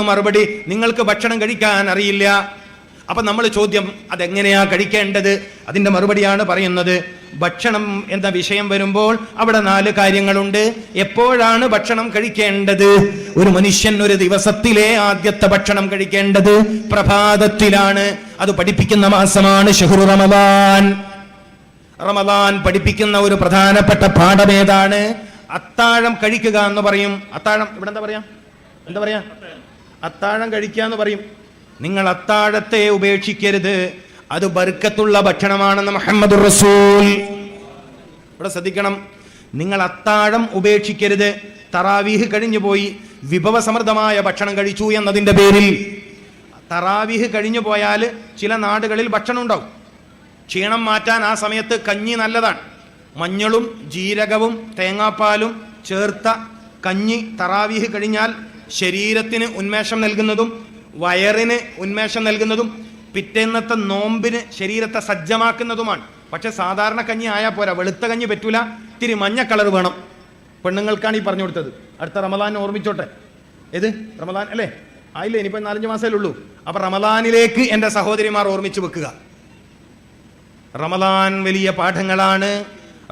മറുപടി, നിങ്ങൾക്ക് ഭക്ഷണം കഴിക്കാൻ അറിയില്ല. അപ്പൊ നമ്മൾ ചോദ്യം, അതെങ്ങനെയാ കഴിക്കേണ്ടത്? അതിന്റെ മറുപടിയാണ് പറയുന്നത്. ഭക്ഷണം എന്ന വിഷയം വരുമ്പോൾ അവിടെ 4 കാര്യങ്ങളുണ്ട്. എപ്പോഴാണ് ഭക്ഷണം കഴിക്കേണ്ടത്? ഒരു മനുഷ്യൻ ഒരു ദിവസത്തിലെ ആദ്യത്തെ ഭക്ഷണം കഴിക്കേണ്ടത് പ്രഭാതത്തിലാണ്. അത് പഠിപ്പിക്കുന്ന മാസമാണ് ശഹ്റു റമദാൻ. റമദാൻ പഠിപ്പിക്കുന്ന ഒരു പ്രധാനപ്പെട്ട പാഠം ഏതാണ്? അത്താഴം കഴിക്കുക എന്ന് പറയും. അത്താഴം ഇവിടെ എന്താ പറയാ അത്താഴം കഴിക്കുക എന്ന് പറയും. നിങ്ങൾ അത്താഴത്തെ ഉപേക്ഷിക്കരുത്, അത് ബർക്കത്തുള്ള ഭക്ഷണമാണെന്ന് മുഹമ്മദുർ റസൂൽ. ഇവിടെ ശ്രദ്ധിക്കണം, നിങ്ങൾ അത്താഴം ഉപേക്ഷിക്കരുത്. തറാവീഹ് കഴിഞ്ഞു പോയി, വിഭവസമൃദ്ധമായ ഭക്ഷണം കഴിച്ചു എന്നതിൻ്റെ പേരിൽ തറാവീഹ് കഴിഞ്ഞു പോയാൽ ചില നാടുകളിൽ ഭക്ഷണം ഉണ്ടാവും. ക്ഷീണം മാറ്റാൻ ആ സമയത്ത് കഞ്ഞി നല്ലതാണ്. മഞ്ഞളും ജീരകവും തേങ്ങാപ്പാലും ചേർത്ത കഞ്ഞി തറാവീഹ് കഴിഞ്ഞാൽ ശരീരത്തിന് ഉന്മേഷം നൽകുന്നതും വയറിന് ഉന്മേഷം നൽകുന്നതും പിറ്റേന്നത്തെ നോമ്പിന് ശരീരത്തെ സജ്ജമാക്കുന്നതുമാണ്. പക്ഷെ സാധാരണ കഞ്ഞി ആയാൽ പോരാ, വെളുത്ത കഞ്ഞി പറ്റൂല, ഇത്തിരി മഞ്ഞ കളർ വേണം. പെണ്ണുങ്ങൾക്കാണ് ഈ പറഞ്ഞു കൊടുത്തത്. അടുത്ത റമദാൻ ഓർമ്മിച്ചോട്ടെ. ഏത് റമദാൻ അല്ലേ? ആയില്ലേ, ഇനിയിപ്പോൾ 4-5 മാസമേ ഉള്ളൂ. അപ്പൊ റമദാനിലേക്ക് എൻ്റെ സഹോദരിമാർ ഓർമ്മിച്ച് വെക്കുക. റമദാൻ വലിയ പാഠങ്ങളാണ്.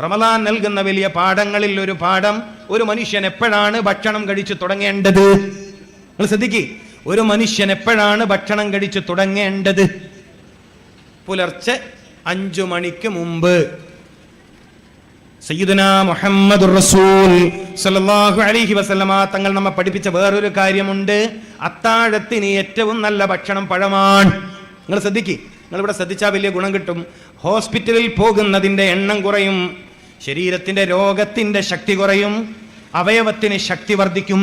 റമദാൻ നൽകുന്ന വലിയ പാഠങ്ങളിൽ ഒരു പാഠം, ഒരു മനുഷ്യൻ എപ്പോഴാണ് ഭക്ഷണം കഴിച്ചു തുടങ്ങേണ്ടത്? നിങ്ങൾ ശ്രദ്ധിക്ക്, ഒരു മനുഷ്യൻ എപ്പോഴാണ് ഭക്ഷണം കഴിച്ചു തുടങ്ങേണ്ടത്? പുലർച്ചെ 5 മണിക്ക് മുമ്പ്. സയ്യിദുനാ മുഹമ്മദുർ റസൂൽ സ്വല്ലല്ലാഹു അലൈഹി വസല്ലമ തങ്ങൾ നമ്മെ പഠിപ്പിച്ച വേറൊരു കാര്യമുണ്ട്. അത്താഴത്തിന് ഏറ്റവും നല്ല ഭക്ഷണം പഴമാണ്. നിങ്ങൾ ശ്രദ്ധിക്ക്, നിങ്ങളിവിടെ ശ്രദ്ധിച്ചാൽ വലിയ ഗുണം കിട്ടും. ഹോസ്പിറ്റലിൽ പോകുന്നതിൻ്റെ എണ്ണം കുറയും, ശരീരത്തിൻ്റെ രോഗത്തിൻ്റെ ശക്തി കുറയും, അവയവത്തിന് ശക്തി വർദ്ധിക്കും.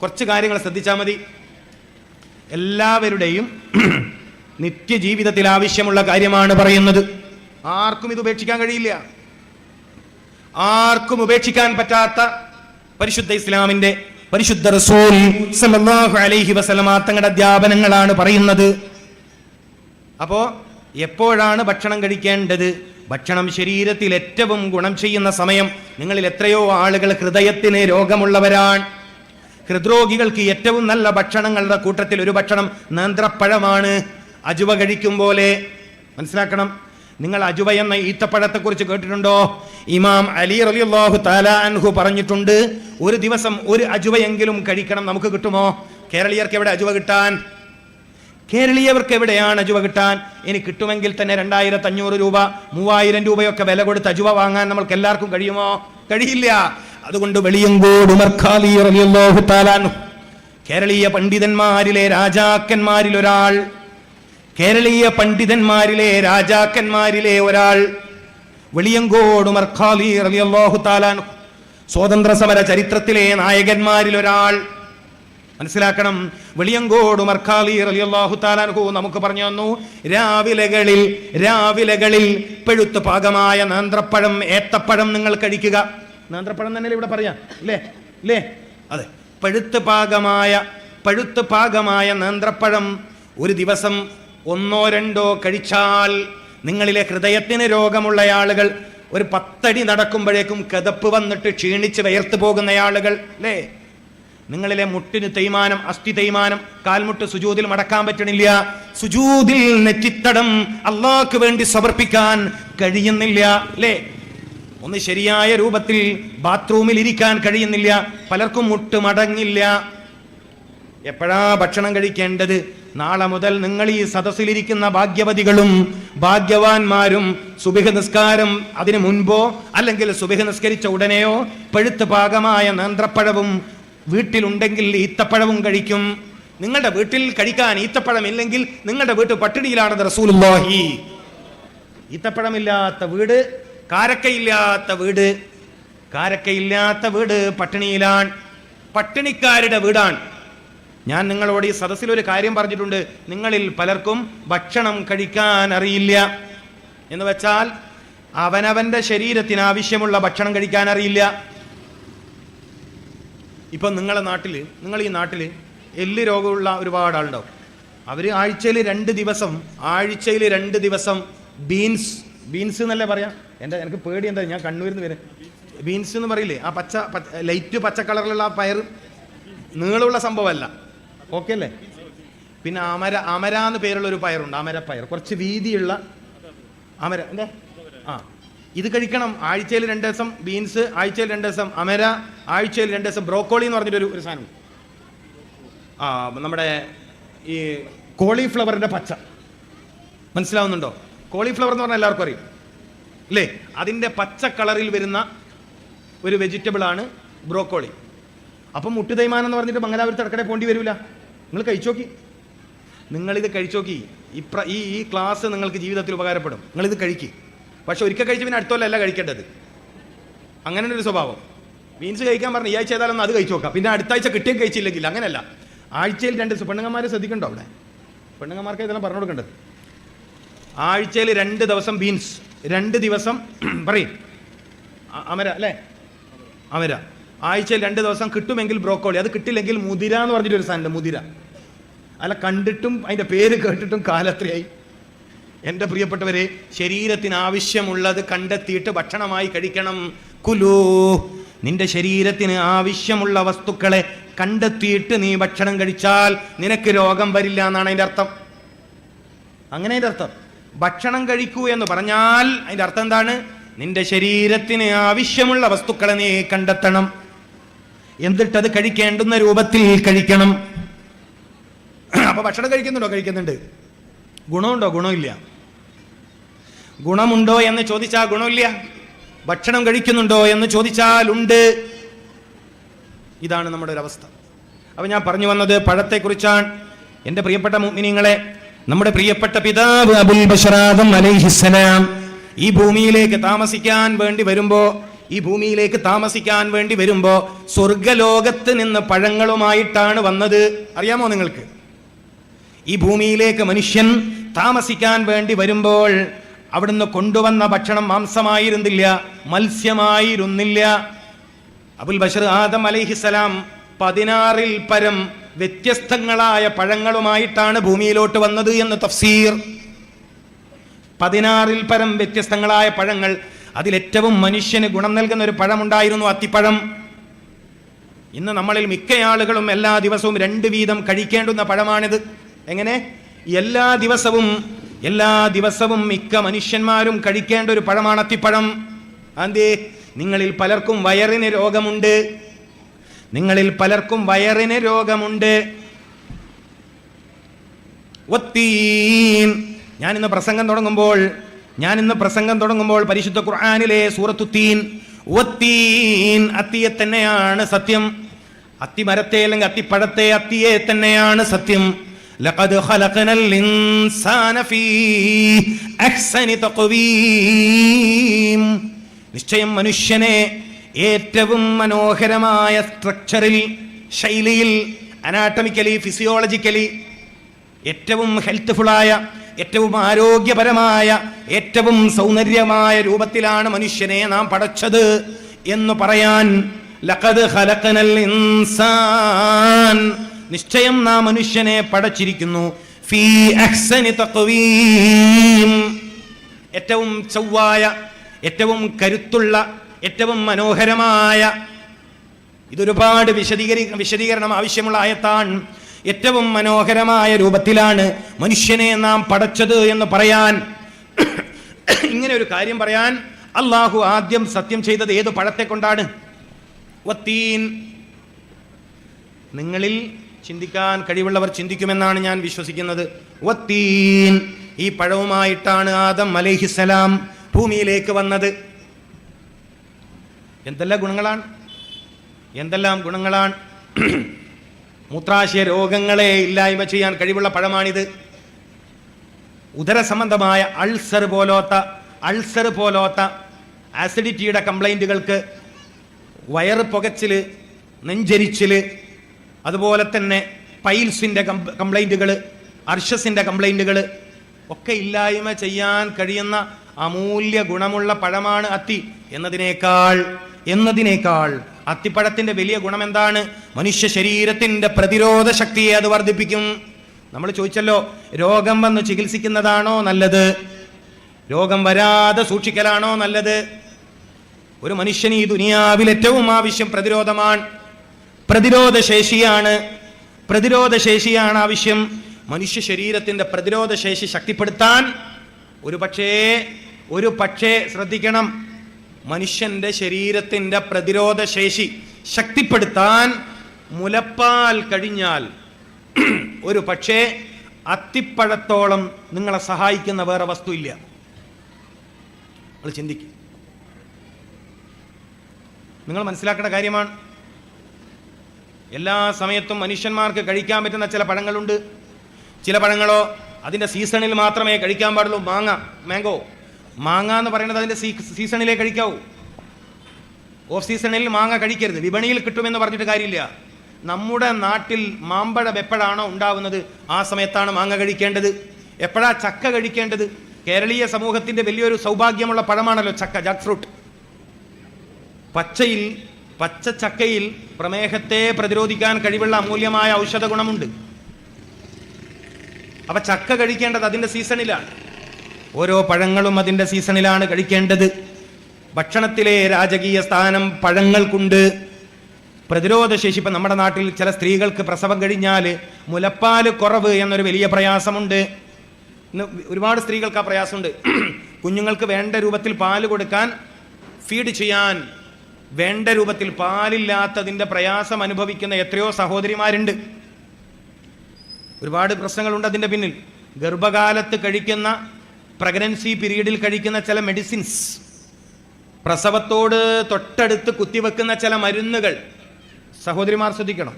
കുറച്ച് കാര്യങ്ങൾ ശ്രദ്ധിച്ചാൽ മതി. എല്ലാവരുടെയും നിത്യജീവിതത്തിൽ ആവശ്യമുള്ള കാര്യമാണ് പറയുന്നത്. ആർക്കും ഇത് ഉപേക്ഷിക്കാൻ കഴിയില്ല. ആർക്കും ഉപേക്ഷിക്കാൻ പറ്റാത്ത പരിശുദ്ധ ഇസ്ലാമിന്റെ പരിശുദ്ധ റസൂൽ സല്ലല്ലാഹു അലൈഹി വസല്ലമ തങ്ങളുടെ അധ്യാപനങ്ങളാണ് പറയുന്നത്. അപ്പോ എപ്പോഴാണ് ഭക്ഷണം കഴിക്കേണ്ടത്? ഭക്ഷണം ശരീരത്തിൽ ഏറ്റവും ഗുണം ചെയ്യുന്ന സമയം. നിങ്ങളിൽ എത്രയോ ആളുകൾ ഹൃദയത്തിന് രോഗമുള്ളവരാണ്. ഹൃദ്രോഗികൾക്ക് ഏറ്റവും നല്ല ഭക്ഷണങ്ങളുടെ കൂട്ടത്തിൽ ഒരു ഭക്ഷണം നേന്ത്രപ്പഴമാണ്. അജുവ കഴിക്കും പോലെ. മനസ്സിലാക്കണം, നിങ്ങൾ അജുവ എന്ന ഈത്തപ്പഴത്തെക്കുറിച്ച് കേട്ടിട്ടുണ്ടോ? ഇമാം അലി റളിയല്ലാഹു തആല അൻഹു പറഞ്ഞിട്ടുണ്ട്, ഒരു ദിവസം ഒരു അജുവയെങ്കിലും കഴിക്കണം. നമുക്ക് കിട്ടുമോ? കേരളീയർക്ക് എവിടെ അജുവ കിട്ടാൻ? കേരളീയർക്ക് എവിടെയാണ് അജുവ കിട്ടാൻ? ഇനി കിട്ടുമെങ്കിൽ തന്നെ 2500 രൂപ 3000 രൂപയൊക്കെ വില കൊടുത്ത് അജുവ വാങ്ങാൻ നമ്മൾക്ക് എല്ലാവർക്കും കഴിയുമോ? കഴിയില്ല. അതുകൊണ്ട് വെളിയങ്കോട് ഉമർ ഖാദി റളിയല്ലാഹു തആല അൻഹു, കേരളീയ പണ്ഡിതന്മാരിലെ രാജാക്കന്മാരിൽ ഒരാൾ, കേരളീയ പണ്ഡിതന്മാരിലെ രാജാക്കന്മാരിലെ ഒരാൾ, വെളിയങ്കോട് ഉമർ ഖാദി റളിയല്ലാഹു തആല അൻഹു, സ്വാതന്ത്ര്യ സമര ചരിത്രത്തിലെ നായകന്മാരിൽ ഒരാൾ. മനസ്സിലാക്കണം, വെളിയങ്കോട് ഉമർ ഖാദി റളിയല്ലാഹു തആല അൻഹു നമുക്ക് പറഞ്ഞു തന്നു, രാവിലകളിൽ പഴുത്ത് പാകമായ നേന്ത്രപ്പഴം, ഏത്തപ്പഴം നിങ്ങൾ കഴിക്കുക. നേന്ത്രപ്പഴം തന്നെ ഇവിടെ പറയാം അല്ലേ? അതെ, പഴുത്ത് പാകമായ നേന്ത്രപ്പഴം ഒരു ദിവസം 1-2 കഴിച്ചാൽ നിങ്ങളിലെ ഹൃദയത്തിന് രോഗമുള്ള ആളുകൾ, ഒരു 10 അടി നടക്കുമ്പോഴേക്കും കിതപ്പ് വന്നിട്ട് ക്ഷീണിച്ച് വയർത്ത് പോകുന്ന ആളുകൾ അല്ലേ, നിങ്ങളിലെ മുട്ടിന് തേയ്മാനം, അസ്ഥി തേയ്മാനം, കാൽമുട്ട് സുജൂദിൽ മടക്കാൻ പറ്റണില്ല, സുജൂദിൽ നെറ്റിത്തടം അള്ളാഹ്ക്ക് വേണ്ടി സമർപ്പിക്കാൻ കഴിയുന്നില്ല അല്ലേ, ഒന്ന് ശരിയായ രൂപത്തിൽ ബാത്റൂമിൽ ഇരിക്കാൻ കഴിയുന്നില്ല, പലർക്കും മുട്ട് മടങ്ങില്ല. എപ്പോഴാ ഭക്ഷണം കഴിക്കേണ്ടത്? നാളെ മുതൽ നിങ്ങൾ ഈ സദസ്സിലിരിക്കുന്ന ഭാഗ്യവതികളും ഭാഗ്യവാന്മാരും സുബഹ് നിസ്കാരം അതിനു മുൻപോ അല്ലെങ്കിൽ സുബഹ് നിസ്കരിച്ച ഉടനെയോ പഴുത്ത് പാകമായ നേന്ത്രപ്പഴവും വീട്ടിലുണ്ടെങ്കിൽ ഈത്തപ്പഴവും കഴിക്കും. നിങ്ങളുടെ വീട്ടിൽ കഴിക്കാൻ ഈത്തപ്പഴം ഇല്ലെങ്കിൽ നിങ്ങളുടെ വീട്ടിൽ പട്ടിണിയിലാണെന്ന് റസൂലുള്ളാഹി. ഈത്തപ്പഴമില്ലാത്ത വീട്, കാരക്കയില്ലാത്ത വീട് പട്ടിണിയിലാണ്, പട്ടിണിക്കാരുടെ വീടാണ്. ഞാൻ നിങ്ങളോട് ഈ സദസ്സിൽ ഒരു കാര്യം പറഞ്ഞിട്ടുണ്ട്, നിങ്ങളിൽ പലർക്കും ഭക്ഷണം കഴിക്കാൻ അറിയില്ല. എന്ന് വെച്ചാൽ അവനവന്റെ ശരീരത്തിന് ആവശ്യമുള്ള ഭക്ഷണം കഴിക്കാൻ അറിയില്ല. ഇപ്പം നിങ്ങൾ ഈ നാട്ടിൽ എല്ല് രോഗമുള്ള ഒരുപാട് ആളുണ്ടാവും. അവർ ആഴ്ചയിൽ 2 ദിവസം ബീൻസ് എന്നല്ലേ പറയാം. എനിക്ക് പേടി എന്താ, ഞാൻ കണ്ണൂരിൽ നിന്ന് വരും. ബീൻസ് എന്ന് പറയില്ലേ, ആ ലൈറ്റ് പച്ച കളറിലുള്ള ആ പയർ, നീളമുള്ള സംഭവമല്ല, ഓക്കെ അല്ലേ? പിന്നെ അമര എന്ന് പേരുള്ള ഒരു പയറുണ്ട്, അമരപ്പയർ, കുറച്ച് വീതിയുള്ള അമര. എന്താ? ഇത് കഴിക്കണം. ആഴ്ചയിൽ 2 ദിവസം ബീൻസ്, ആഴ്ചയിൽ 2 ദിവസം അമര, ആഴ്ചയിൽ 2 ദിവസം ബ്രോക്കോളി എന്ന് പറഞ്ഞിട്ടൊരു സാധനം. നമ്മുടെ ഈ കോളിഫ്ലവറിന്റെ പച്ച മനസ്സിലാവുന്നുണ്ടോ? കോളിഫ്ലവർ എന്ന് പറഞ്ഞാൽ എല്ലാവർക്കും അറിയും അല്ലേ? അതിൻ്റെ പച്ച കളറിൽ വരുന്ന ഒരു വെജിറ്റബിൾ ആണ് ബ്രോക്കോളി. അപ്പം മുട്ടുതൈമാനം എന്ന് പറഞ്ഞിട്ട് മംഗലാപുരത്ത് ഇടക്കടെ പോണ്ടി വരില്ല. നിങ്ങൾ കഴിച്ചോക്കി, നിങ്ങളിത് കഴിച്ചോക്കി. ഈ ക്ലാസ് നിങ്ങൾക്ക് ജീവിതത്തിൽ ഉപകാരപ്പെടും. നിങ്ങളിത് കഴിക്കും. പക്ഷെ ഒരിക്കൽ കഴിച്ച് പിന്നെ അടുത്തോല്ലല്ല കഴിക്കേണ്ടത്. അങ്ങനെ ഒരു സ്വഭാവം. ബീൻസ് കഴിക്കാൻ പറഞ്ഞു, ഈ ആഴ്ച ഏതായാലും അത് കഴിച്ചു നോക്കാം, പിന്നെ അടുത്ത ആഴ്ച കിട്ടിയും കഴിച്ചില്ലെങ്കിൽ. അങ്ങനെയല്ല, ആഴ്ചയിൽ 2 ദിവസം. പെണ്ണുങ്ങന്മാർ ശ്രദ്ധിക്കണ്ടോ അവിടെ? പെണ്ണുങ്ങന്മാർക്ക് ഇതെല്ലാം പറഞ്ഞു കൊടുക്കേണ്ടത്. ആഴ്ചയിൽ 2 ദിവസം ബീൻസ്, 2 ദിവസം പറയും അമര അല്ലേ? അമര. ആഴ്ചയിൽ 2 ദിവസം കിട്ടുമെങ്കിൽ ബ്രോക്കോളി. അത് കിട്ടില്ലെങ്കിൽ മുതിര എന്ന് പറഞ്ഞിട്ടൊരു സാധനം. മുതിര അല്ല, കണ്ടിട്ടും അതിൻ്റെ പേര് കേട്ടിട്ടും കാലത്രയായി. എൻ്റെ പ്രിയപ്പെട്ടവരെ, ശരീരത്തിന് ആവശ്യമുള്ളത് കണ്ടെത്തിയിട്ട് ഭക്ഷണമായി കഴിക്കണം. കുലൂ, നിന്റെ ശരീരത്തിന് ആവശ്യമുള്ള വസ്തുക്കളെ കണ്ടെത്തിയിട്ട് നീ ഭക്ഷണം കഴിച്ചാൽ നിനക്ക് രോഗം വരില്ല എന്നാണ് അതിൻ്റെ അർത്ഥം. അങ്ങനെ അതിൻ്റെ അർത്ഥം. ഭക്ഷണം കഴിക്കൂ എന്ന് പറഞ്ഞാൽ അതിൻ്റെ അർത്ഥം എന്താണ്? നിന്റെ ശരീരത്തിന് ആവശ്യമുള്ള വസ്തുക്കളെ നീ കണ്ടെത്തണം, എന്നിട്ടത് കഴിക്കേണ്ടുന്ന രൂപത്തിൽ കഴിക്കണം. അപ്പൊ ഭക്ഷണം കഴിക്കുന്നുണ്ടോ? കഴിക്കുന്നുണ്ട്. ഗുണമുണ്ടോ? ഗുണമില്ല. ഗുണമുണ്ടോ എന്ന് ചോദിച്ചാൽ ഗുണമില്ല. ഭക്ഷണം കഴിക്കുന്നുണ്ടോ എന്ന് ചോദിച്ചാൽ ഉണ്ട്. ഇതാണ് നമ്മുടെ ഒരു അവസ്ഥ. അപ്പൊ ഞാൻ പറഞ്ഞു വന്നത് പഴത്തെക്കുറിച്ചാണ്. എൻ്റെ പ്രിയപ്പെട്ട മുഅ്മിനീങ്ങളെ, നമ്മുടെ പ്രിയപ്പെട്ട പിതാവ് അബുൽ ബശർ ആദം അലൈഹിസ്സലാം ഈ ഭൂമിയിലേക്ക് താമസിക്കാൻ വേണ്ടി വരുമ്പോ സ്വർഗലോകത്ത് നിന്ന് പഴങ്ങളുമായിട്ടാണ് വന്നത്. അറിയാമോ നിങ്ങൾക്ക്? ഈ ഭൂമിയിലേക്ക് മനുഷ്യൻ താമസിക്കാൻ വേണ്ടി വരുമ്പോൾ അവിടുന്ന് കൊണ്ടുവന്ന ഭക്ഷണം മാംസമായിരുന്നില്ല, മത്സ്യമായിരുന്നില്ല. അബുൽ ബശർ ആദം അലൈഹിസ്സലാം 16-ൽ പരം വ്യത്യസ്തങ്ങളായ പഴങ്ങളുമായിട്ടാണ് ഭൂമിയിലോട്ട് വന്നത് എന്ന് തഫ്സീർ. 16-ൽ പരം വ്യത്യസ്തങ്ങളായ പഴങ്ങൾ. അതിലേറ്റവും മനുഷ്യന് ഗുണം നൽകുന്ന ഒരു പഴമുണ്ടായിരുന്നു, അത്തിപ്പഴം. ഇന്ന് നമ്മളിൽ മിക്ക ആളുകളും എല്ലാ ദിവസവും 2 വീതം കഴിക്കേണ്ടുന്ന പഴമാണിത്. എങ്ങനെ? എല്ലാ ദിവസവും മിക്ക മനുഷ്യന്മാരും കഴിക്കേണ്ട ഒരു പഴമാണ് അത്തിപ്പഴം. അതെ, നിങ്ങളിൽ പലർക്കും വയറിന് രോഗമുണ്ട്. ഞാൻ ഇന്ന് പ്രസംഗം തുടങ്ങുമ്പോൾ പരിശുദ്ധ ഖുർആനിലെ സൂറത്തു തീൻ, അത്തിയെ തന്നെയാണ് സത്യം. അത്തിമരത്തെ അല്ലെങ്കിൽ അത്തിപ്പഴത്തെ, അത്തിയെ തന്നെയാണ് സത്യം. ലഖദ് ഖലഖനൽ ഇൻസാന ഫീ അഹ്സനി തഖ്വീം. നിശ്ചയം മനുഷ്യനെ ഏറ്റവും മനോഹരമായ സ്ട്രക്ചറിൽ, ശൈലിയിൽ, അനാട്ടമിക്കലി, ഫിസിയോളജിക്കലി ഏറ്റവും ഹെൽത്ത്ഫുള്ളായ, ഏറ്റവും ആരോഗ്യപരമായ, ഏറ്റവും സൗന്ദര്യമായ രൂപത്തിലാണ് മനുഷ്യനെ നാം പടച്ചത് എന്ന് പറയാൻ ലഖദ് ഖലഖനൽ ഇൻസാൻ, നിശ്ചയം നാം മനുഷ്യനെ പടച്ചിരിക്കുന്നു ഫീ അഹ്സനി തഖ്വീം, ഏറ്റവും ചൊവ്വായ, ഏറ്റവും കരുത്തുള്ള, ഏറ്റവും മനോഹരമായ. ഇതൊരുപാട് വിശദീകരണം ആവശ്യമുള്ള ആയത്താണ്. ഏറ്റവും മനോഹരമായ രൂപത്തിലാണ് മനുഷ്യനെ നാം പടച്ചത് എന്ന് പറയാൻ, ഇങ്ങനെ ഒരു കാര്യം പറയാൻ അള്ളാഹു ആദ്യം സത്യം ചെയ്തത് ഏത് പഴത്തെ കൊണ്ടാണ്? വത്തീൻ. നിങ്ങളിൽ ചിന്തിക്കാൻ കഴിവുള്ളവർ ചിന്തിക്കുമെന്നാണ് ഞാൻ വിശ്വസിക്കുന്നത്. വത്തീൻ, ഈ പഴവുമായിട്ടാണ് ആദം അലൈഹിസ്സലാം ഭൂമിയിലേക്ക് വന്നത്. എന്തെല്ലാം ഗുണങ്ങളാണ്! മൂത്രാശയ രോഗങ്ങളെ ഇല്ലായ്മ ചെയ്യാൻ കഴിവുള്ള പഴമാണിത്. ഉദരസംബന്ധമായ അൾസർ പോലോത്ത ആസിഡിറ്റിയുടെ കംപ്ലൈൻറ്റുകൾക്ക്, വയറ് പുകച്ചില്, നെഞ്ചരിച്ചില്, അതുപോലെ തന്നെ പൈൽസിൻ്റെ കംപ്ലൈൻറ്റുകൾ, അർഷസിൻ്റെ കംപ്ലൈൻറ്റുകൾ ഒക്കെ ഇല്ലായ്മ ചെയ്യാൻ കഴിയുന്ന അമൂല്യ ഗുണമുള്ള പഴമാണ് അത്തി. എന്നതിനേക്കാൾ അത്തിപ്പഴത്തിന്റെ വലിയ ഗുണം എന്താണ്? മനുഷ്യ ശരീരത്തിന്റെ പ്രതിരോധ ശക്തിയെ അത് വർദ്ധിപ്പിക്കും. നമ്മൾ ചോദിച്ചല്ലോ, രോഗം വന്ന് ചികിത്സിക്കുന്നതാണോ നല്ലത്, രോഗം വരാതെ സൂക്ഷിക്കലാണോ നല്ലത്? ഒരു മനുഷ്യന് ഈ ദുനിയാവിൽ ഏറ്റവും ആവശ്യം പ്രതിരോധമാണ്, പ്രതിരോധ ശേഷിയാണ്. പ്രതിരോധ ശേഷിയാണ് ആവശ്യം. മനുഷ്യ ശരീരത്തിന്റെ പ്രതിരോധ ശേഷി ശക്തിപ്പെടുത്താൻ ഒരു പക്ഷേ ശ്രദ്ധിക്കണം, മനുഷ്യന്റെ ശരീരത്തിന്റെ പ്രതിരോധ ശേഷി ശക്തിപ്പെടുത്താൻ മുലപ്പാൽ കഴിഞ്ഞാൽ ഒരു പക്ഷേ അത്തിപ്പഴത്തോളം നിങ്ങളെ സഹായിക്കുന്ന വേറെ വസ്തു ഇല്ല. നിങ്ങൾ ചിന്തിക്കും, നിങ്ങൾ മനസ്സിലാക്കേണ്ട കാര്യമാണ്. എല്ലാ സമയത്തും മനുഷ്യന്മാർക്ക് കഴിക്കാൻ പറ്റുന്ന ചില പഴങ്ങളുണ്ട്. ചില പഴങ്ങളോ അതിൻ്റെ സീസണിൽ മാത്രമേ കഴിക്കാൻ പാടുള്ളൂ. മാങ്ങ എന്ന് പറയുന്നത് അതിൻ്റെ സീസണിലേ കഴിക്കാവൂ. ഓഫ് സീസണിൽ മാങ്ങ കഴിക്കരുത്. വിപണിയിൽ കിട്ടുമെന്ന് പറഞ്ഞിട്ട് കാര്യമില്ല. നമ്മുടെ നാട്ടിൽ മാമ്പഴം എപ്പോഴാണോ ഉണ്ടാവുന്നത് ആ സമയത്താണ് മാങ്ങ കഴിക്കേണ്ടത്. എപ്പോഴാ ചക്ക കഴിക്കേണ്ടത്? കേരളീയ സമൂഹത്തിൻ്റെ വലിയൊരു സൗഭാഗ്യമുള്ള പഴമാണല്ലോ ചക്ക, ജാക്ക് ഫ്രൂട്ട്. പച്ച ചക്കയിൽ പ്രമേഹത്തെ പ്രതിരോധിക്കാൻ കഴിവുള്ള അമൂല്യമായ ഔഷധ ഗുണമുണ്ട്. അപ്പൊ ചക്ക കഴിക്കേണ്ടത് അതിൻ്റെ സീസണിലാണ്. ഓരോ പഴങ്ങളും അതിൻ്റെ സീസണിലാണ് കഴിക്കേണ്ടത്. ഭക്ഷണത്തിലെ രാജകീയ സ്ഥാനം പഴങ്ങൾക്കുണ്ട്. പ്രതിരോധ ശേഷി. ഇപ്പം നമ്മുടെ നാട്ടിൽ ചില സ്ത്രീകൾക്ക് പ്രസവം കഴിഞ്ഞാൽ മുലപ്പാല് കുറവ് എന്നൊരു വലിയ പ്രയാസമുണ്ട്. ഇന്ന് ഒരുപാട് സ്ത്രീകൾക്ക് ആ പ്രയാസമുണ്ട്. കുഞ്ഞുങ്ങൾക്ക് വേണ്ട രൂപത്തിൽ പാല് കൊടുക്കാൻ, ഫീഡ് ചെയ്യാൻ വേണ്ട രൂപത്തിൽ പാലില്ലാത്തതിൻ്റെ പ്രയാസം അനുഭവിക്കുന്ന എത്രയോ സഹോദരിമാരുണ്ട്. ഒരുപാട് പ്രശ്നങ്ങളുണ്ട് അതിൻ്റെ പിന്നിൽ. ഗർഭകാലത്ത് കഴിക്കുന്ന, പ്രഗ്നൻസി പീരീഡിൽ കഴിക്കുന്ന ചില മെഡിസിൻസ്, പ്രസവത്തോട് തൊട്ടടുത്ത് കുത്തിവെക്കുന്ന ചില മരുന്നുകൾ, സഹോദരിമാർ ശ്രദ്ധിക്കണം.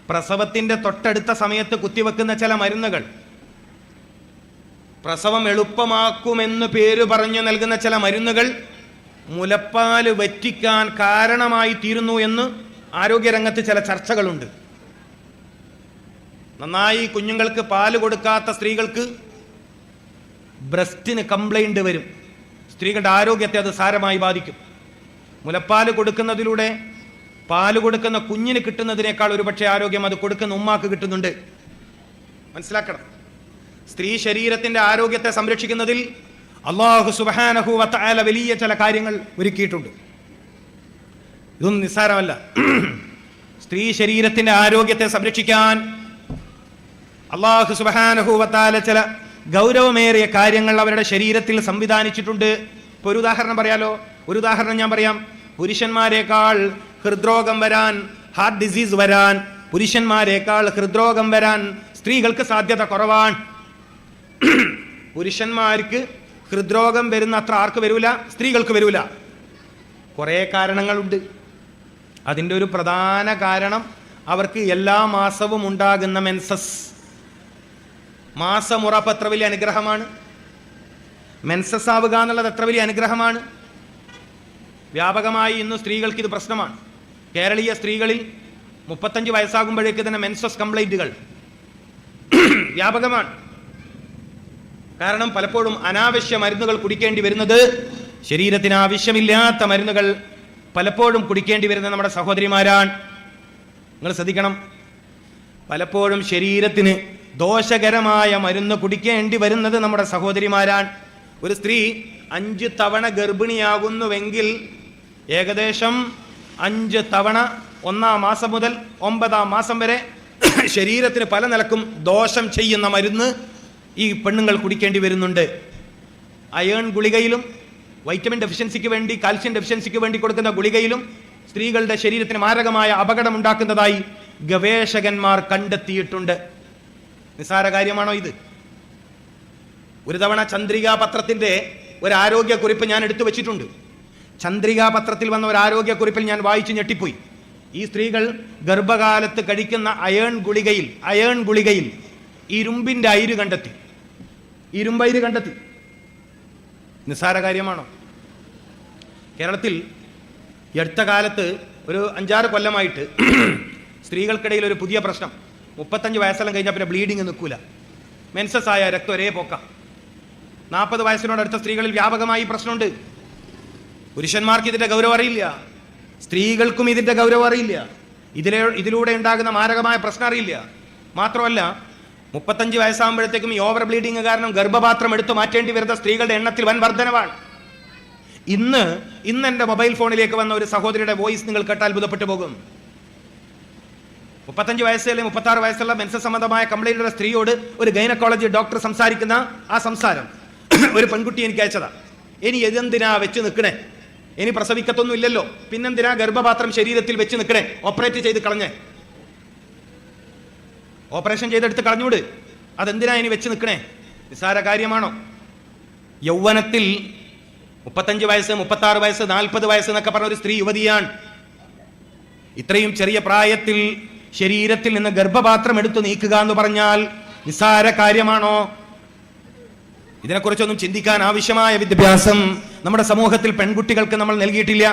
പ്രസവത്തിൻ്റെ തൊട്ടടുത്ത സമയത്ത് കുത്തിവെക്കുന്ന ചില മരുന്നുകൾ, പ്രസവം എളുപ്പമാക്കുമെന്ന് പേര് പറഞ്ഞു നൽകുന്ന ചില മരുന്നുകൾ മുലപ്പാല് വറ്റിക്കാൻ കാരണമായി തീരുന്നു എന്ന് ആരോഗ്യരംഗത്ത് ചില ചർച്ചകളുണ്ട്. നന്നായി കുഞ്ഞുങ്ങൾക്ക് പാല് കൊടുക്കാത്ത സ്ത്രീകൾക്ക് ബ്രസ്റ്റിന് കംപ്ലൈന്റ് വരും. സ്ത്രീകളുടെ ആരോഗ്യത്തെ അത് സാരമായി ബാധിക്കും. മുലപ്പാല് കൊടുക്കുന്നതിലൂടെ പാല് കൊടുക്കുന്ന കുഞ്ഞിന് കിട്ടുന്നതിനേക്കാൾ ഒരുപക്ഷെ ആരോഗ്യം അത് കൊടുക്കുന്ന ഉമ്മാക്ക് കിട്ടുന്നുണ്ട്. മനസ്സിലാക്കണം. സ്ത്രീ ശരീരത്തിന്റെ ആരോഗ്യത്തെ സംരക്ഷിക്കുന്നതിൽ അല്ലാഹു സുബ്ഹാനഹു വ തആല വലിയ ചില കാര്യങ്ങൾ ഒരുക്കിയിട്ടുണ്ട്. ഇതൊന്നും നിസ്സാരമല്ല. സ്ത്രീ ശരീരത്തിന്റെ ആരോഗ്യത്തെ സംരക്ഷിക്കാൻ അല്ലാഹു സുബ്ഹാനഹു വ തആല ചില ഗൗരവമേറിയ കാര്യങ്ങൾ അവരുടെ ശരീരത്തിൽ സംവിധാനിച്ചിട്ടുണ്ട്. ഇപ്പോൾ ഒരു ഉദാഹരണം പറയാലോ. ഒരു ഉദാഹരണം ഞാൻ പറയാം. പുരുഷന്മാരെക്കാൾ ഹൃദ്രോഗം വരാൻ, ഹാർട്ട് ഡിസീസ് വരാൻ, പുരുഷന്മാരെക്കാൾ ഹൃദ്രോഗം വരാൻ സ്ത്രീകൾക്ക് സാധ്യത കുറവാണ്. പുരുഷന്മാർക്ക് ഹൃദ്രോഗം വരുന്ന അത്ര ആർക്ക് വരൂല, സ്ത്രീകൾക്ക് വരൂല. കുറേ കാരണങ്ങളുണ്ട്. അതിൻ്റെ ഒരു പ്രധാന കാരണം അവർക്ക് എല്ലാ മാസവും ഉണ്ടാകുന്ന മെൻസസ്. മാസമുറപ്പ് എത്ര വലിയ അനുഗ്രഹമാണ്. മെൻസസ് ആവുക എന്നുള്ളത് എത്ര വലിയ അനുഗ്രഹമാണ്. വ്യാപകമായി ഇന്ന് സ്ത്രീകൾക്ക് ഇത് പ്രശ്നമാണ്. കേരളീയ സ്ത്രീകളിൽ 35 വയസ്സാകുമ്പോഴേക്ക് തന്നെ മെൻസസ് കംപ്ലൈന്റുകൾ വ്യാപകമാണ്. കാരണം പലപ്പോഴും അനാവശ്യ മരുന്നുകൾ കുടിക്കേണ്ടി വരുന്നത്, ശരീരത്തിന് ആവശ്യമില്ലാത്ത മരുന്നുകൾ പലപ്പോഴും കുടിക്കേണ്ടി വരുന്നത് നമ്മുടെ സഹോദരിമാരാണ്. നിങ്ങൾ ശ്രദ്ധിക്കണം. പലപ്പോഴും ശരീരത്തിന് ദോഷകരമായ മരുന്ന് കുടിക്കേണ്ടി വരുന്നത് നമ്മുടെ സഹോദരിമാരാണ്. ഒരു സ്ത്രീ 5 തവണ ഗർഭിണിയാകുന്നുവെങ്കിൽ ഏകദേശം 5 തവണ 1-ാം മാസം മുതൽ 9-ാം മാസം വരെ ശരീരത്തിന് പല നിലക്കും ദോഷം ചെയ്യുന്ന മരുന്ന് ഈ പെണ്ണുങ്ങൾ കുടിക്കേണ്ടി വരുന്നുണ്ട്. അയേൺ ഗുളികയിലും വൈറ്റമിൻ ഡെഫിഷ്യൻസിക്ക് വേണ്ടി, കാൽസ്യം ഡെഫിഷ്യൻസിക്ക് വേണ്ടി കൊടുക്കുന്ന ഗുളികയിലും സ്ത്രീകളുടെ ശരീരത്തിന് മാരകമായ അപകടം ഉണ്ടാക്കുന്നതായി ഗവേഷകന്മാർ കണ്ടെത്തിയിട്ടുണ്ട്. നിസ്സാര കാര്യമാണോ ഇത്? ഒരു തവണ ചന്ദ്രികാ പത്രത്തിൻ്റെ ഒരു ആരോഗ്യക്കുറിപ്പ് ഞാൻ എടുത്തു വെച്ചിട്ടുണ്ട്. ചന്ദ്രികാ പത്രത്തിൽ വന്ന ഒരു ആരോഗ്യക്കുറിപ്പിൽ ഞാൻ വായിച്ച് ഞെട്ടിപ്പോയി. ഈ സ്ത്രീകൾ ഗർഭകാലത്ത് കഴിക്കുന്ന അയേൺ ഗുളികയിൽ ഇരുമ്പിൻ്റെ അയിര് കണ്ടെത്തി. ഇരുമ്പയിര് കണ്ടെത്തി. നിസ്സാര കാര്യമാണോ? കേരളത്തിൽ ഈ അടുത്ത കാലത്ത് ഒരു 5-6 കൊല്ലമായിട്ട് സ്ത്രീകൾക്കിടയിൽ ഒരു പുതിയ പ്രശ്നം. 35 വയസ്സെല്ലാം കഴിഞ്ഞാൽ പിന്നെ ബ്ലീഡിങ് നിൽക്കൂല. മെൻസസ് ആയ രക്തം ഒരേ പോക്ക. 40 വയസ്സിനോടടുത്ത സ്ത്രീകളിൽ വ്യാപകമായി പ്രശ്നമുണ്ട്. പുരുഷന്മാർക്ക് ഇതിൻ്റെ ഗൗരവം അറിയില്ല, സ്ത്രീകൾക്കും ഇതിൻ്റെ ഗൗരവം അറിയില്ല. ഇതിലൂടെ ഉണ്ടാകുന്ന മാരകമായ പ്രശ്നം അറിയില്ല. മാത്രമല്ല 35 വയസ്സാകുമ്പോഴത്തേക്കും ഈ ഓവർ ബ്ലീഡിങ് കാരണം ഗർഭപാത്രം എടുത്തു മാറ്റേണ്ടി വരുന്ന സ്ത്രീകളുടെ എണ്ണത്തിൽ വൻ വർധനവാണ്. ഇന്ന് എൻ്റെ മൊബൈൽ ഫോണിലേക്ക് വന്ന ഒരു സഹോദരിയുടെ വോയിസ് നിങ്ങൾ കേട്ട് അത്ഭുതപ്പെട്ടു പോകും. 35 വയസ്സ് അല്ലെങ്കിൽ 36 വയസ്സുള്ള മെൻസസ് സംബന്ധമായ കംപ്ലൈന്റ് ഉള്ള സ്ത്രീയോട് ഒരു ഗൈനക്കോളജി ഡോക്ടർ സംസാരിക്കുന്ന ആ സംസാരം ഒരു പെൺകുട്ടി എനിക്ക് അയച്ചതാ. ഇനി ഇതെന്തിനാ വെച്ച് നിൽക്കണേ? ഇനി പ്രസവിക്കത്തൊന്നും ഇല്ലല്ലോ, പിന്നെന്തിനാ ഗർഭപാത്രം ശരീരത്തിൽ വെച്ച് നിൽക്കണേ? ഓപ്പറേറ്റ് ചെയ്ത് കളഞ്ഞേ, ഓപ്പറേഷൻ ചെയ്തെടുത്ത് കളഞ്ഞൂട്. അതെന്തിനാ ഇനി വെച്ച് നിൽക്കണേ? നിസ്സാര കാര്യമാണോ? യൗവനത്തിൽ 35 വയസ്സ്, 36 വയസ്സ്, 40 വയസ്സ് എന്നൊക്കെ പറഞ്ഞ ഒരു സ്ത്രീ യുവതിയാണ്. ഇത്രയും ചെറിയ പ്രായത്തിൽ ശരീരത്തിൽ നിന്ന് ഗർഭപാത്രം എടുത്തു നീക്കുക എന്ന് പറഞ്ഞാൽ നിസ്സാര കാര്യമാണോ? ഇതിനെക്കുറിച്ചൊന്നും ചിന്തിക്കാൻ ആവശ്യമായ വിദ്യാഭ്യാസം നമ്മുടെ സമൂഹത്തിൽ പെൺകുട്ടികൾക്ക് നമ്മൾ നൽകിയിട്ടില്ല.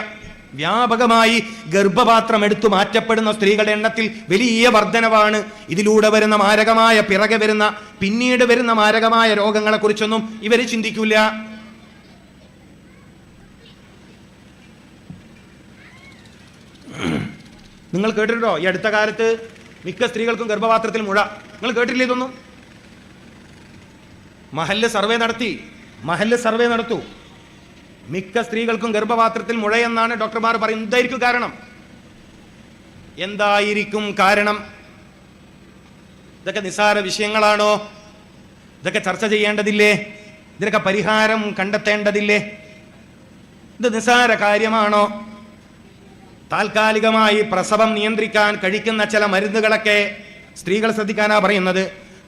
വ്യാപകമായി ഗർഭപാത്രം എടുത്തു മാറ്റപ്പെടുന്ന സ്ത്രീകളുടെ എണ്ണത്തിൽ വലിയ വർധനവാണ്. ഇതിലൂടെ വരുന്ന മാരകമായ പിന്നീട് വരുന്ന മാരകമായ രോഗങ്ങളെ കുറിച്ചൊന്നും ഇവര് ചിന്തിക്കില്ല. നിങ്ങൾ കേട്ടിട്ടുണ്ടോ ഈ അടുത്ത കാലത്ത് മിക്ക സ്ത്രീകൾക്കും ഗർഭപാത്രത്തിൽ മുഴ? നിങ്ങൾ കേട്ടില്ലേ ഇതൊന്നും? മഹല്ല് സർവേ നടത്തൂ. മിക്ക സ്ത്രീകൾക്കും ഗർഭപാത്രത്തിൽ മുഴയെന്നാണ് ഡോക്ടർമാർ പറയുന്നത്. എന്തായിരിക്കും കാരണം? ഇതൊക്കെ നിസ്സാര വിഷയങ്ങളാണോ? ഇതൊക്കെ ചർച്ച ചെയ്യേണ്ടതില്ലേ? ഇതിനൊക്കെ പരിഹാരം കണ്ടെത്തേണ്ടതില്ലേ? ഇത് നിസ്സാര കാര്യമാണോ? താൽക്കാലികമായി പ്രസവം നിയന്ത്രിക്കാൻ കഴിക്കുന്ന ചില മരുന്നുകളൊക്കെ സ്ത്രീകൾ ശ്രദ്ധിക്കാനാ പറയുന്നത്.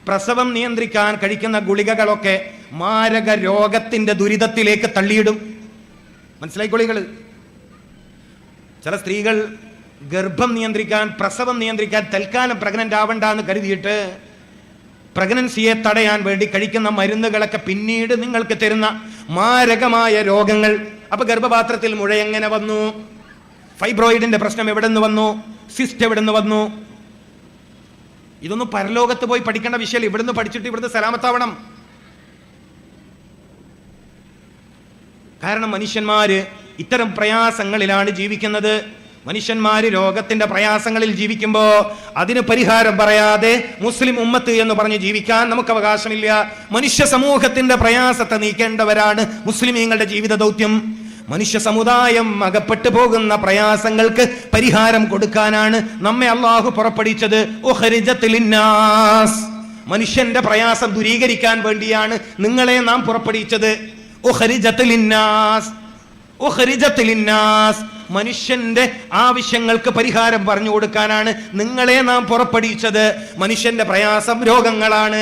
പ്രസവം നിയന്ത്രിക്കാൻ കഴിക്കുന്ന ഗുളികകളൊക്കെ മാരക രോഗത്തിന്റെ ദുരിതത്തിലേക്ക് തള്ളിയിടും. മനസ്സിലായിക്കൊള്ളികള്. ചില സ്ത്രീകൾ ഗർഭം നിയന്ത്രിക്കാൻ, പ്രസവം നിയന്ത്രിക്കാൻ തൽക്കാലം പ്രഗ്നന്റ് ആവണ്ടെന്ന് കരുതിയിട്ട് പ്രഗ്നൻസിയെ തടയാൻ വേണ്ടി കഴിക്കുന്ന മരുന്നുകളൊക്കെ പിന്നീട് നിങ്ങൾക്ക് തരുന്ന മാരകമായ രോഗങ്ങൾ. അപ്പൊ ഗർഭപാത്രത്തിൽ മുഴ എങ്ങനെ വന്നു? ഫൈബ്രോയിഡിന്റെ പ്രശ്നം എവിടെ നിന്ന് വന്നു? സിസ്റ്റ് എവിടെ നിന്ന് വന്നു? ഇതൊന്നും പരലോകത്ത് പോയി പഠിക്കേണ്ട വിഷയം. ഇവിടുന്ന് പഠിച്ചിട്ട് ഇവിടുന്ന് സലാമത്താവണം. കാരണം മനുഷ്യന്മാര് ഇത്തരം പ്രയാസങ്ങളിലാണ് ജീവിക്കുന്നത്. മനുഷ്യന്മാര് രോഗത്തിന്റെ പ്രയാസങ്ങളിൽ ജീവിക്കുമ്പോ അതിന് പരിഹാരം പറയാതെ മുസ്ലിം ഉമ്മത്ത് എന്ന് പറഞ്ഞ് ജീവിക്കാൻ നമുക്ക് അവകാശമില്ല. മനുഷ്യ സമൂഹത്തിന്റെ പ്രയാസത്തെ നീക്കേണ്ടവരാണ് മുസ്ലിമീങ്ങളുടെ ജീവിത ദൗത്യം. മനുഷ്യ സമുദായം അകപ്പെട്ടു പോകുന്ന പ്രയാസങ്ങൾക്ക് പരിഹാരം കൊടുക്കാനാണ് നമ്മെ അള്ളാഹു പുറപ്പെടുവിച്ചത്. മനുഷ്യന്റെ പ്രയാസം ദൂരീകരിക്കാൻ വേണ്ടിയാണ് നിങ്ങളെ നാം പുറപ്പെടുവിച്ചത്. മനുഷ്യന്റെ ആവശ്യങ്ങൾക്ക് പരിഹാരം പറഞ്ഞു കൊടുക്കാനാണ് നിങ്ങളെ നാം പുറപ്പെടുവിച്ചത്. മനുഷ്യന്റെ പ്രയാസം രോഗങ്ങളാണ്,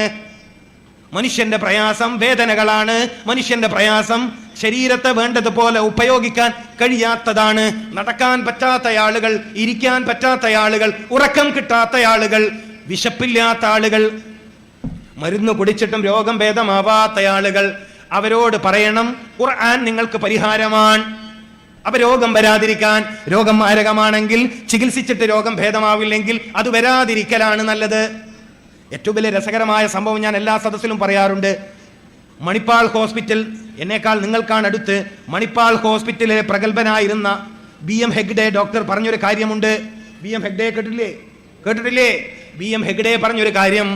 മനുഷ്യന്റെ പ്രയാസം വേദനകളാണ്, മനുഷ്യന്റെ പ്രയാസം ശരീരത്തെ വേണ്ടതുപോലെ ഉപയോഗിക്കാൻ കഴിയാത്തതാണ്. നടക്കാൻ പറ്റാത്ത ആളുകൾ, ഇരിക്കാൻ പറ്റാത്ത ആളുകൾ, ഉറക്കം കിട്ടാത്ത ആളുകൾ, വിശപ്പില്ലാത്ത ആളുകൾ, മരുന്ന് കുടിച്ചിട്ടും രോഗം ഭേദമാവാത്ത ആളുകൾ, അവരോട് പറയണം ഖുർആൻ നിങ്ങൾക്ക് പരിഹാരമാണ്. അപ്പൊ രോഗം വരാതിരിക്കാൻ, രോഗം മാരകമാണെങ്കിൽ ചികിത്സിച്ചിട്ട് രോഗം ഭേദമാവില്ലെങ്കിൽ അത് വരാതിരിക്കലാണ് നല്ലത്. ഏറ്റവും വലിയ രസകരമായ സംഭവം ഞാൻ എല്ലാ സദസ്സിലും പറയാറുണ്ട്. മണിപ്പാൾ ഹോസ്പിറ്റൽ, എന്നേക്കാൾ നിങ്ങൾക്കാണ് അടുത്ത്, മണിപ്പാൾ ഹോസ്പിറ്റലിലെ പ്രഗത്ഭനായിരുന്ന BM ഹെഗ്ഡെ ഡോക്ടർ പറഞ്ഞൊരു കാര്യമുണ്ട്. BM ഹെഗ്ഡെ കേട്ടിട്ടില്ലേ? BM ഹെഗ്ഡെ പറഞ്ഞൊരു കാര്യം,